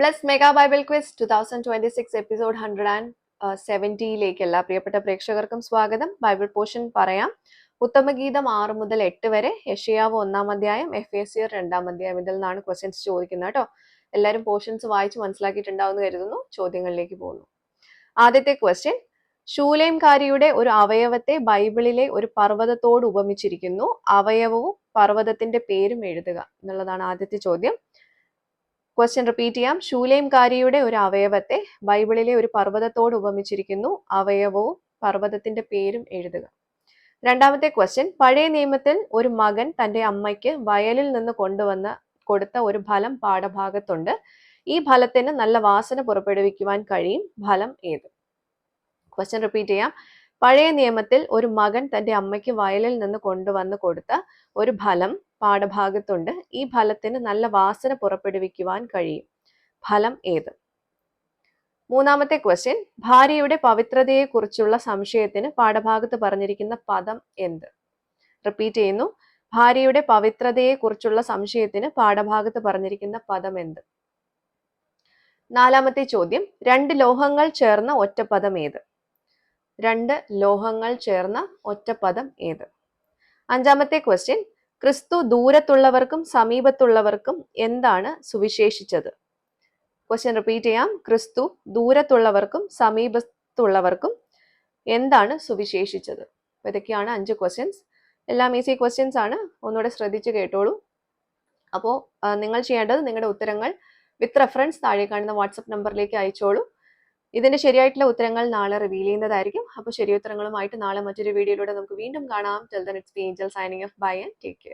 Bless mega bible quiz 2026 episode 170യിലേക്ക് എല്ലാ പ്രിയപ്പെട്ട പ്രേക്ഷകർക്കും സ്വാഗതം. ബൈബിൾ പോർഷൻ പറയാം. ഉത്തമഗീതം 6 മുതൽ 8 വരെ, യെശയ്യാവ് 1-ാം അധ്യായം, എഫേസ്യർ 2-ാം അധ്യായം. ഇതിൽ നിന്നാണ് ക്വസ്റ്റ്യൻസ് ചോദിക്കുന്നത് കേട്ടോ. എല്ലാവരും പോർഷൻസ് വായിച്ച് മനസ്സിലാക്കിയിട്ടുണ്ടാവുമെന്ന് കരുതുന്നു. ചോദ്യങ്ങളിലേക്ക് പോകുന്നു. ആദ്യത്തെ ക്വസ്റ്റ്യൻ, ശൂലേംകാരിയുടെ ഒരു അവയവത്തെ ബൈബിളിലെ ഒരു പർവ്വതത്തോട് ഉപമിച്ചിരിക്കുന്നു. അവയവവും പർവ്വതത്തിന്റെ പേരും എഴുതുക എന്നുള്ളതാണ് ആദ്യത്തെ ചോദ്യം. ക്വസ്റ്റ്യൻ റിപ്പീറ്റ് ചെയ്യാം. ശൂലേംകാരിയുടെ ഒരു അവയവത്തെ ബൈബിളിലെ ഒരു പർവ്വതത്തോട് ഉപമിച്ചിരിക്കുന്നു. അവയവവും പർവ്വതത്തിന്റെ പേരും എഴുതുക. രണ്ടാമത്തെ ക്വസ്റ്റ്യൻ, പഴയ നിയമത്തിൽ ഒരു മകൻ തന്റെ അമ്മയ്ക്ക് വയലിൽ നിന്ന് കൊണ്ടുവന്ന് കൊടുത്ത ഒരു ഫലം പാഠഭാഗത്തുണ്ട്. ഈ ഫലത്തിന് നല്ല വാസന പുറപ്പെടുവിക്കുവാൻ കഴിയും. ഫലം ഏത്? ക്വസ്റ്റ്യൻ റിപ്പീറ്റ് ചെയ്യാം. പഴയ നിയമത്തിൽ ഒരു മകൻ തന്റെ അമ്മയ്ക്ക് വയലിൽ നിന്ന് കൊണ്ടുവന്ന് കൊടുത്ത ഒരു ഫലം പാഠഭാഗത്തുണ്ട്. ഈ ഫലത്തിന് നല്ല വാസന പുറപ്പെടുവിക്കുവാൻ കഴിയും. ഫലം ഏത്? മൂന്നാമത്തെ ക്വസ്റ്റ്യൻ, ഭാര്യയുടെ പവിത്രതയെക്കുറിച്ചുള്ള സംശയത്തിന് പാഠഭാഗത്ത് പറഞ്ഞിരിക്കുന്ന പദം എന്ത്? റിപ്പീറ്റ് ചെയ്യുന്നു. ഭാര്യയുടെ പവിത്രതയെക്കുറിച്ചുള്ള സംശയത്തിന് പാഠഭാഗത്ത് പറഞ്ഞിരിക്കുന്ന പദം എന്ത്? നാലാമത്തെ ചോദ്യം, രണ്ട് ലോഹങ്ങൾ ചേർന്ന ഒറ്റപ്പദം ഏത്? രണ്ട് ലോഹങ്ങൾ ചേർന്ന ഒറ്റപ്പദം ഏത്? അഞ്ചാമത്തെ ക്വസ്റ്റ്യൻ, ക്രിസ്തു ദൂരത്തുള്ളവർക്കും സമീപത്തുള്ളവർക്കും എന്താണ് സുവിശേഷിച്ചത്? ക്വസ്റ്റ്യൻ റിപ്പീറ്റ് ചെയ്യാം. ക്രിസ്തു ദൂരത്തുള്ളവർക്കും സമീപത്തുള്ളവർക്കും എന്താണ് സുവിശേഷിച്ചത്? ഇതൊക്കെയാണ് 5 ക്വസ്റ്റ്യൻസ്. എല്ലാം ഈസി ക്വസ്റ്റ്യൻസ് ആണ്. ഒന്നുകൂടെ ശ്രദ്ധിച്ച് കേട്ടോളൂ. അപ്പോൾ നിങ്ങൾ ചെയ്യേണ്ടത് നിങ്ങളുടെ ഉത്തരങ്ങൾ വിത്ത് റെഫറൻസ് താഴെ കാണുന്ന വാട്സപ്പ് നമ്പറിലേക്ക് അയച്ചോളൂ. ഇതിന്റെ ശരിയായിട്ടുള്ള ഉത്തരങ്ങൾ നാളെ റിവീൽ ചെയ്യുന്നതായിരിക്കും. അപ്പോൾ ശരി ഉത്തരങ്ങളുമായിട്ട് നാളെ മറ്റൊരു വീഡിയോയിലൂടെ നമുക്ക് വീണ്ടും കാണാം. Till then it's me Angel signing off. Bye and take care.